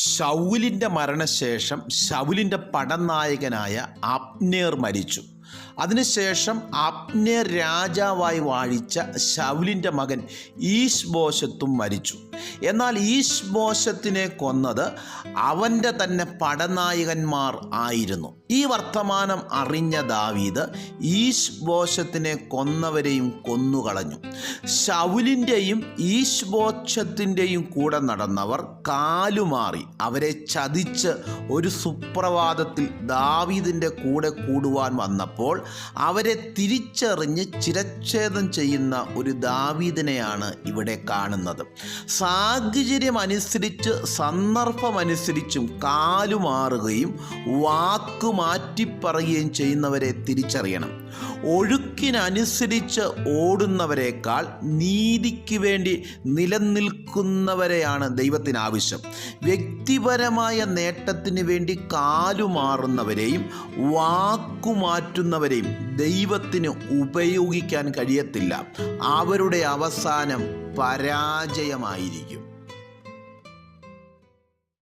ശൗലിൻ്റെ മരണശേഷം ശൗലിൻ്റെ പടനായകനായ അബ്നേർ മരിച്ചു. അതിനുശേഷം അബ്നേർ രാജാവായി വാഴിച്ച ശൗലിൻ്റെ മകൻ ഈശ്ബോശത്തും മരിച്ചു. എന്നാൽ ഈശ്ബോശത്തിനെ കൊന്നത് അവൻ്റെ തന്നെ പടനായകന്മാർ ആയിരുന്നു. ഈ വർത്തമാനം അറിഞ്ഞ ദാവീദ് ഈശ്ബോശത്തിനെ കൊന്നവരെയും കൊന്നുകളഞ്ഞു. ശൗലിൻ്റെയും ഈശ്ബോശത്തിൻ്റെയും കൂടെ നടന്നവർ കാലുമാറി അവരെ ചതിച്ച് ഒരു സുപ്രഭാതത്തിൽ ദാവീദിൻ്റെ കൂടെ കൂടുവാൻ വന്നപ്പോൾ അവരെ തിരിച്ചറിഞ്ഞ് ചിരച്ഛേദം ചെയ്യുന്ന ഒരു ദാവീദിനെയാണ് ഇവിടെ കാണുന്നത്. സാഹചര്യമനുസരിച്ച് സന്ദർഭമനുസരിച്ചും കാലുമാറുകയും വാക്കു മാറ്റിപ്പറയുകയും ചെയ്യുന്നവരെ തിരിച്ചറിയണം. ഒഴുക്കിനനുസരിച്ച് ഓടുന്നവരെക്കാൾ നീതിക്ക് വേണ്ടി നിലനിൽക്കുന്നവരെയാണ് ദൈവത്തിന് ആവശ്യം. വ്യക്തിപരമായ നേട്ടത്തിന് വേണ്ടി കാലുമാറുന്നവരെയും വാക്കുമാറ്റുന്നവരെയും ദൈവത്തിന് ഉപയോഗിക്കാൻ കഴിയത്തില്ല. അവരുടെ അവസാനം പരാജയമായിരിക്കും.